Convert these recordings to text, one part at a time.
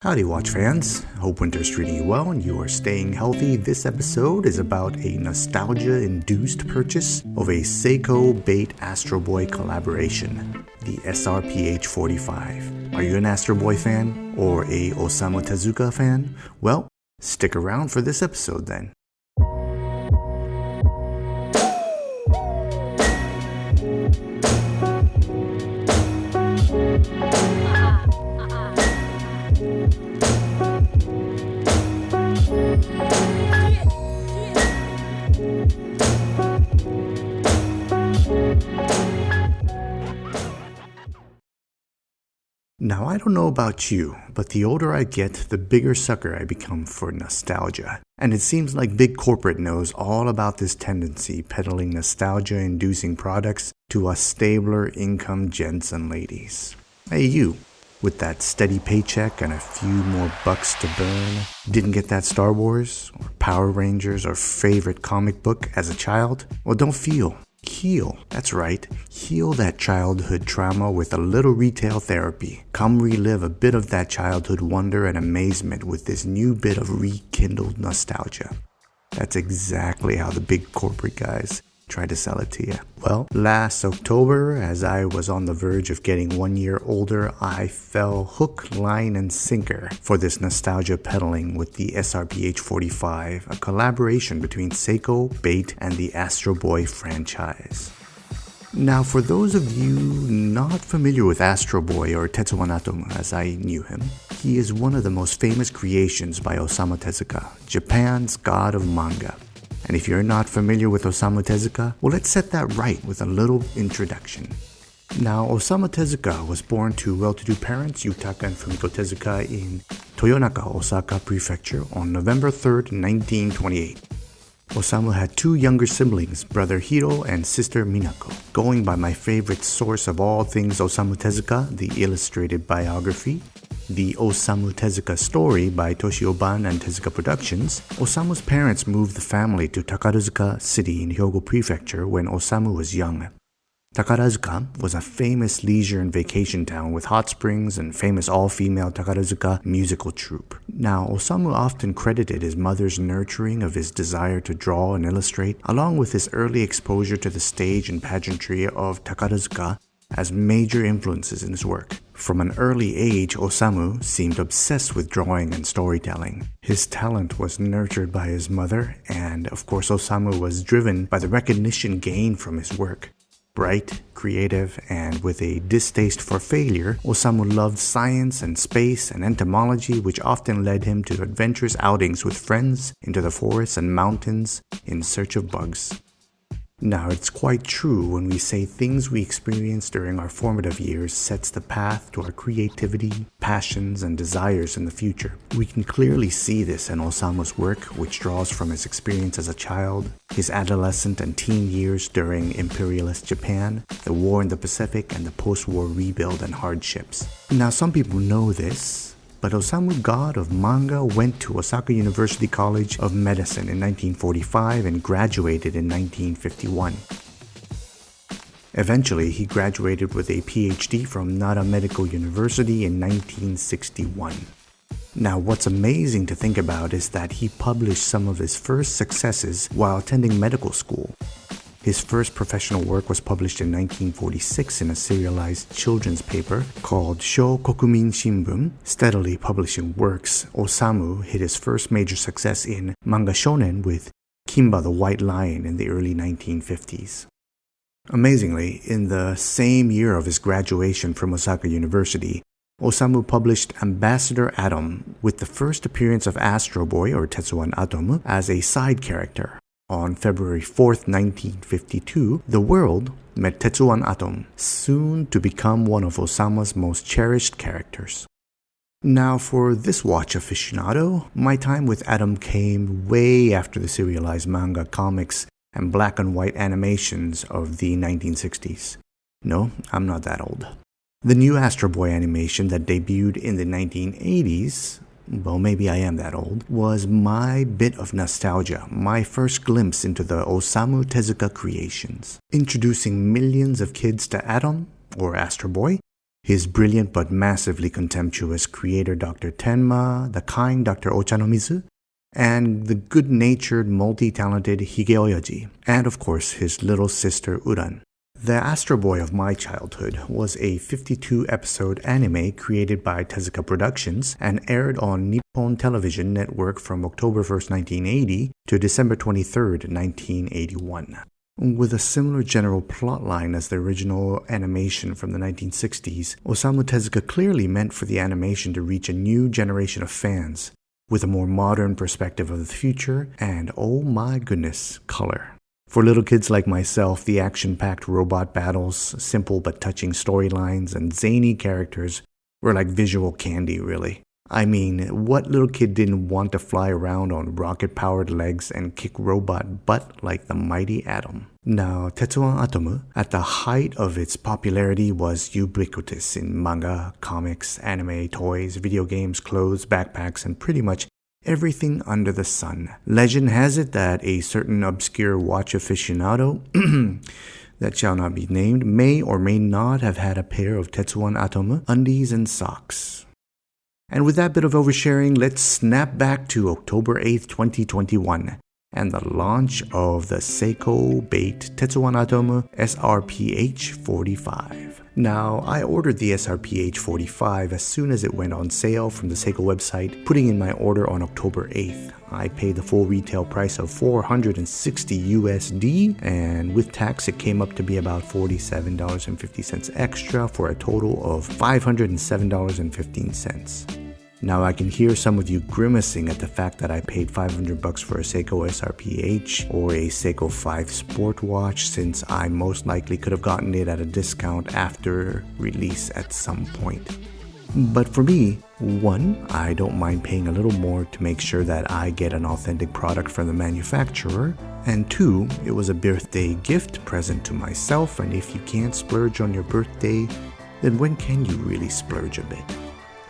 Howdy Watch fans, hope winter's treating you well and you are staying healthy. This episode is about a nostalgia-induced purchase of a Seiko Bait Astro Boy collaboration, the SRPH45. Are you an Astro Boy fan or a Osamu Tezuka fan? Well, stick around for this episode then. Now, I don't know about you, but the older I get, the bigger sucker I become for nostalgia. And it seems like big corporate knows all about this tendency, peddling nostalgia-inducing products to us stabler income gents and ladies. Hey you, with that steady paycheck and a few more bucks to burn, didn't get that Star Wars, or Power Rangers, or favorite comic book as a child? Well, don't feel. Heal. That's right. Heal that childhood trauma with a little retail therapy. Come relive a bit of that childhood wonder and amazement with this new bit of rekindled nostalgia. That's exactly how the big corporate guys try to sell it to you. Well, last October, as I was on the verge of getting 1 year older, I fell hook, line, and sinker for this nostalgia peddling with the SRPH45, a collaboration between Seiko, Bait, and the Astro Boy franchise. Now, for those of you not familiar with Astro Boy, or Tetsuwan Atomu as I knew him, he is one of the most famous creations by Osamu Tezuka, Japan's god of manga. And if you're not familiar with Osamu Tezuka, well, let's set that right with a little introduction. Now, Osamu Tezuka was born to well-to-do parents, Yutaka and Fumiko Tezuka, in Toyonaka, Osaka Prefecture on November 3rd, 1928. Osamu had two younger siblings, brother Hiro and sister Minako. Going by my favorite source of all things Osamu Tezuka, the illustrated biography, The Osamu Tezuka Story by Toshio Ban and Tezuka Productions, Osamu's parents moved the family to Takarazuka City in Hyogo Prefecture when Osamu was young. Takarazuka was a famous leisure and vacation town with hot springs and famous all-female Takarazuka musical troupe. Now, Osamu often credited his mother's nurturing of his desire to draw and illustrate, along with his early exposure to the stage and pageantry of Takarazuka, as major influences in his work. From an early age, Osamu seemed obsessed with drawing and storytelling. His talent was nurtured by his mother, and of course Osamu was driven by the recognition gained from his work. Bright, creative, and with a distaste for failure, Osamu loved science and space and entomology, which often led him to adventurous outings with friends into the forests and mountains in search of bugs. Now, it's quite true when we say things we experience during our formative years sets the path to our creativity, passions, and desires in the future. We can clearly see this in Osamu's work, which draws from his experience as a child, his adolescent and teen years during imperialist Japan, the war in the Pacific, and the post-war rebuild and hardships. Now, some people know this, but Osamu, god of manga, went to Osaka University College of Medicine in 1945 and graduated in 1951. Eventually, he graduated with a PhD from Nara Medical University in 1961. Now, what's amazing to think about is that he published some of his first successes while attending medical school. His first professional work was published in 1946 in a serialized children's paper called Sho Kokumin Shimbun. Steadily publishing works, Osamu hit his first major success in manga shonen with Kimba the White Lion in the early 1950s. Amazingly, in the same year of his graduation from Osaka University, Osamu published Ambassador Atom with the first appearance of Astro Boy, or Tetsuwan Atomu, as a side character. On February 4th, 1952, the world met Tetsuwan Atom, soon to become one of Osamu's most cherished characters. Now, for this watch aficionado, my time with Atom came way after the serialized manga, comics, and black and white animations of the 1960s. No, I'm not that old. The new Astro Boy animation that debuted in the 1980s, well, maybe I am that old, was my bit of nostalgia, my first glimpse into the Osamu Tezuka creations. Introducing millions of kids to Atom, or Astro Boy, His brilliant but massively contemptuous creator Dr. Tenma, the kind Dr. Ochanomizu, and the good-natured, multi-talented Higeoyaji, and of course his little sister Uran. The Astro Boy of my childhood was a 52-episode anime created by Tezuka Productions and aired on Nippon Television Network from October 1st, 1980 to December 23rd, 1981. With a similar general plotline as the original animation from the 1960s, Osamu Tezuka clearly meant for the animation to reach a new generation of fans, with a more modern perspective of the future and, oh my goodness, color. For little kids like myself, the action-packed robot battles, simple but touching storylines, and zany characters were like visual candy, really. I mean, what little kid didn't want to fly around on rocket-powered legs and kick robot butt like the mighty Atom? Now, Tetsuwan Atomu, at the height of its popularity, was ubiquitous in manga, comics, anime, toys, video games, clothes, backpacks, and pretty much everything under the sun. Legend has it that a certain obscure watch aficionado that shall not be named may or may not have had a pair of Tetsuwan Atomu undies and socks. And with that bit of oversharing, let's snap back to October 8th, 2021, and the launch of the Seiko Bait Tetsuwan Atomu SRPH45. Now, I ordered the SRPH45 as soon as it went on sale from the Seiko website, putting in my order on October 8th. I paid the full retail price of $460 USD, and with tax it came up to be about $47.50 extra for a total of $507.15. Now I can hear some of you grimacing at the fact that I paid $500 for a Seiko SRPH or a Seiko 5 Sport watch, since I most likely could have gotten it at a discount after release at some point. But for me, one, I don't mind paying a little more to make sure that I get an authentic product from the manufacturer, and two, it was a birthday gift present to myself, and if you can't splurge on your birthday, then when can you really splurge a bit?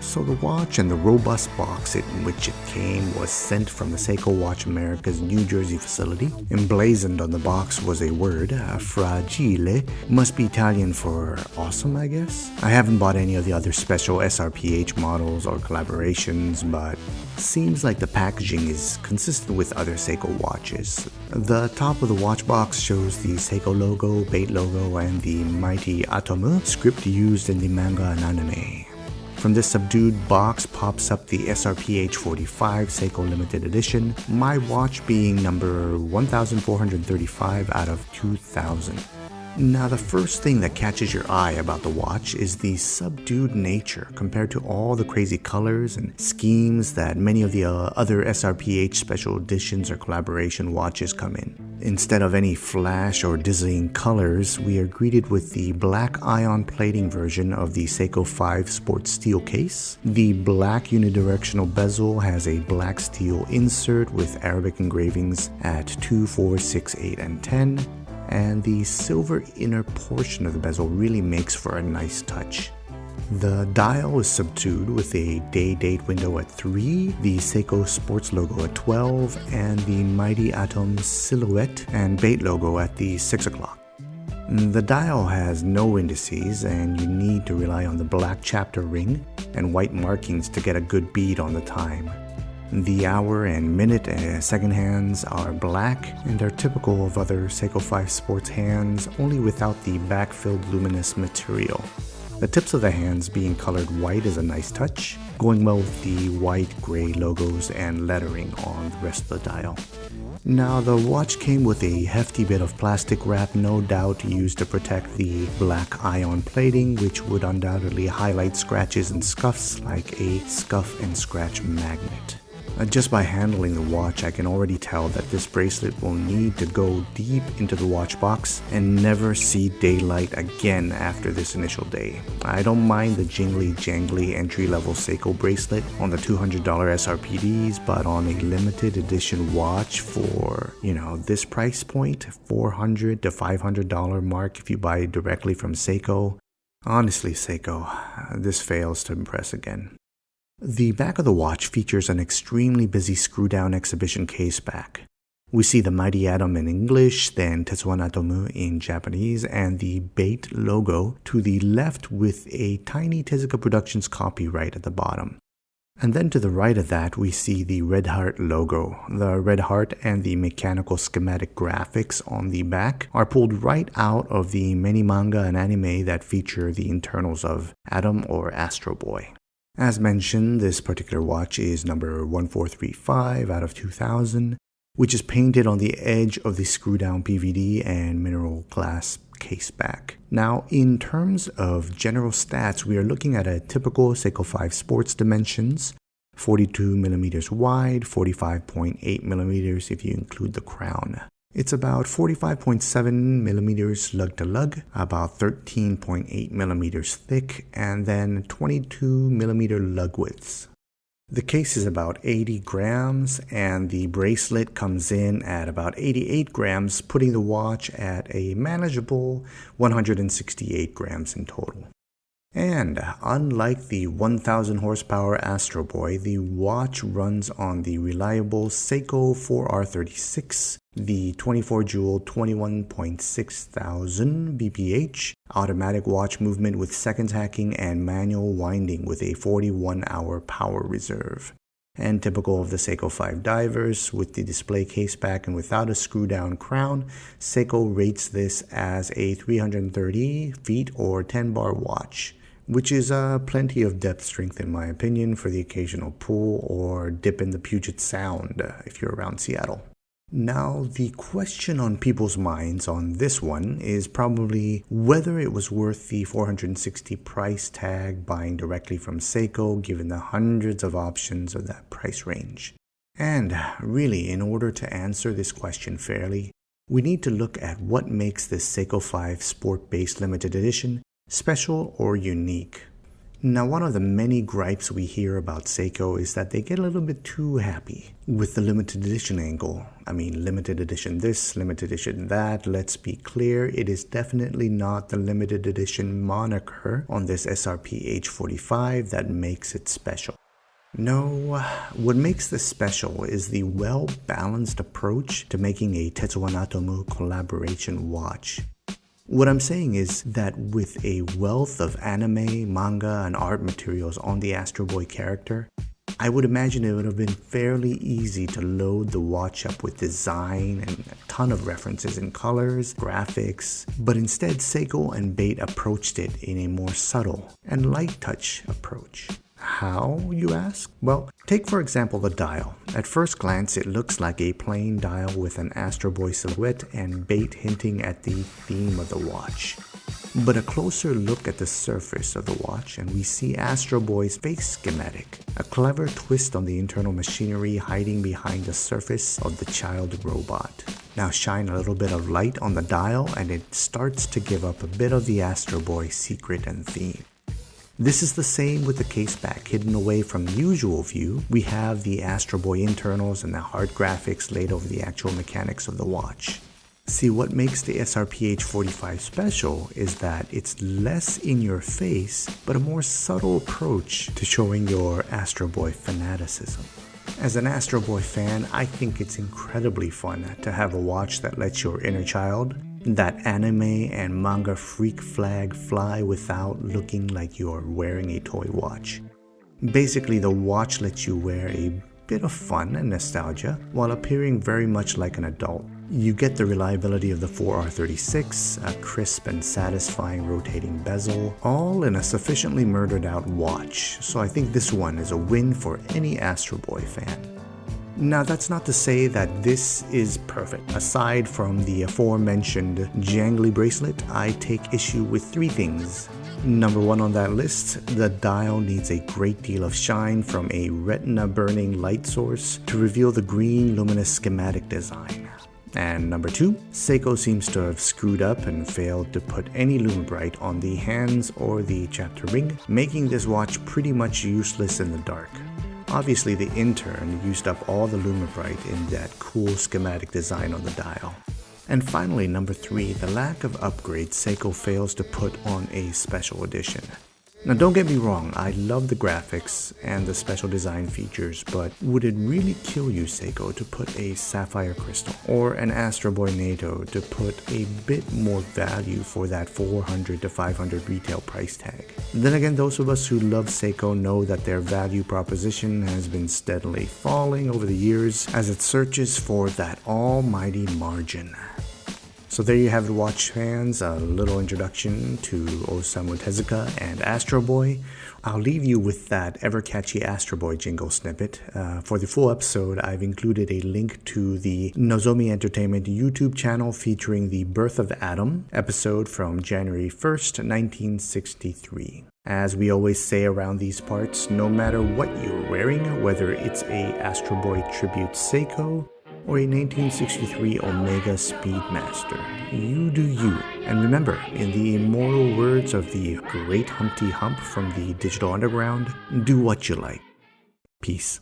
So the watch and the robust box in which it came was sent from the Seiko Watch America's New Jersey facility. Emblazoned on the box was a word, fragile, must be Italian for awesome, I guess. I haven't bought any of the other special SRPH models or collaborations, but seems like the packaging is consistent with other Seiko watches. The top of the watch box shows the Seiko logo, Bait logo, and the mighty Atomu script used in the manga and anime. From this subdued box pops up the SRPH45 Seiko Limited Edition, my watch being number 1435 out of 2000. Now, the first thing that catches your eye about the watch is the subdued nature compared to all the crazy colors and schemes that many of the other SRPH special editions or collaboration watches come in. Instead of any flash or dizzying colors, we are greeted with the black ion plating version of the Seiko 5 Sport steel case. The black unidirectional bezel has a black steel insert with Arabic engravings at 2, 4, 6, 8, and 10. And the silver inner portion of the bezel really makes for a nice touch. The dial is subdued with a day-date window at 3, the Seiko Sports logo at 12, and the Mighty Atom silhouette and Bait logo at the 6 o'clock. The dial has no indices, and you need to rely on the black chapter ring and white markings to get a good bead on the time. The hour and minute and second hands are black and are typical of other Seiko 5 Sports hands, only without the backfilled luminous material. The tips of the hands being colored white is a nice touch, going well with the white-gray logos and lettering on the rest of the dial. Now, the watch came with a hefty bit of plastic wrap, no doubt used to protect the black ion plating, which would undoubtedly highlight scratches and scuffs like a scuff and scratch magnet. Just by handling the watch, I can already tell that this bracelet will need to go deep into the watch box and never see daylight again after this initial day. I don't mind the jingly-jangly entry-level Seiko bracelet on the $200 SRPDs, but on a limited edition watch for, this price point, $400 to $500 mark if you buy it directly from Seiko. Honestly, Seiko, this fails to impress again. The back of the watch features an extremely busy screw-down exhibition case back. We see the Mighty Atom in English, then Tetsuwan Atomu in Japanese, and the BATE logo to the left with a tiny Tezuka Productions copyright at the bottom. And then to the right of that, we see the Red Heart logo. The Red Heart and the mechanical schematic graphics on the back are pulled right out of the many manga and anime that feature the internals of Atom or Astro Boy. As mentioned, this particular watch is number 1435 out of 2000, which is painted on the edge of the screw-down PVD and mineral glass case back. Now, in terms of general stats, we are looking at a typical Seiko 5 sports dimensions, 42mm wide, 45.8mm if you include the crown. It's about 45.7mm lug to lug, about 13.8mm thick, and then 22mm lug widths. The case is about 80 grams, and the bracelet comes in at about 88 grams, putting the watch at a manageable 168 grams in total. And unlike the 1000 horsepower Astro Boy, the watch runs on the reliable Seiko 4R36, the 24 jewel 21.6 thousand BPH, automatic watch movement with seconds hacking and manual winding with a 41-hour power reserve. And typical of the Seiko 5 divers, with the display case back and without a screw-down crown, Seiko rates this as a 330 feet or 10-bar watch, which is plenty of depth strength in my opinion for the occasional pull or dip in the Puget Sound if you're around Seattle. Now, the question on people's minds on this one is probably whether it was worth the $460 price tag buying directly from Seiko given the hundreds of options of that price range. And really, in order to answer this question fairly, we need to look at what makes this Seiko 5 Sport-based limited edition special or unique. Now, one of the many gripes we hear about Seiko is that they get a little bit too happy with the limited edition angle. I mean, limited edition this, limited edition that. Let's be clear, it is definitely not the limited edition moniker on this SRPH45 that makes it special. No, what makes this special is the well-balanced approach to making a Tetsuwan Atomu collaboration watch. What I'm saying is that with a wealth of anime, manga, and art materials on the Astro Boy character, I would imagine it would have been fairly easy to load the watch up with design and a ton of references in colors, graphics, but instead Seiko and BATE approached it in a more subtle and light touch approach. How, you ask? Well, take for example the dial. At first glance, it looks like a plain dial with an Astro Boy silhouette and BATE hinting at the theme of the watch. But a closer look at the surface of the watch and we see Astro Boy's face schematic, a clever twist on the internal machinery hiding behind the surface of the child robot. Now shine a little bit of light on the dial and it starts to give up a bit of the Astro Boy secret and theme. This is the same with the case back. Hidden away from usual view, we have the Astro Boy internals and the hard graphics laid over the actual mechanics of the watch. See, what makes the SRPH45 special is that it's less in your face, but a more subtle approach to showing your Astro Boy fanaticism. As an Astro Boy fan, I think it's incredibly fun to have a watch that lets your inner child, that anime and manga freak flag, fly without looking like you're wearing a toy watch. Basically, the watch lets you wear a bit of fun and nostalgia while appearing very much like an adult. You get the reliability of the 4R36, a crisp and satisfying rotating bezel, all in a sufficiently murdered out watch, so I think this one is a win for any Astro Boy fan. Now, that's not to say that this is perfect. Aside from the aforementioned jangly bracelet, I take issue with three things. Number one on that list, the dial needs a great deal of shine from a retina burning light source to reveal the green luminous schematic design. And number two, Seiko seems to have screwed up and failed to put any Lumibright on the hands or the chapter ring, making this watch pretty much useless in the dark. Obviously, the intern used up all the Lumibright in that cool schematic design on the dial. And finally, number three, the lack of upgrades Seiko fails to put on a special edition. Now don't get me wrong, I love the graphics and the special design features, but would it really kill you, Seiko, to put a sapphire crystal or an Astro Boy NATO to put a bit more value for that $400 to $500 retail price tag? Then again, those of us who love Seiko know that their value proposition has been steadily falling over the years as it searches for that almighty margin. So there you have it, watch fans, a little introduction to Osamu Tezuka and Astro Boy. I'll leave you with that ever-catchy Astro Boy jingle snippet. For the full episode, I've included a link to the Nozomi Entertainment YouTube channel featuring the Birth of the Atom episode from January 1st, 1963. As we always say around these parts, no matter what you're wearing, whether it's a Astro Boy Tribute Seiko, or a 1963 Omega Speedmaster. You do you. And remember, in the immortal words of the great Humpty Hump from the Digital Underground, do what you like. Peace.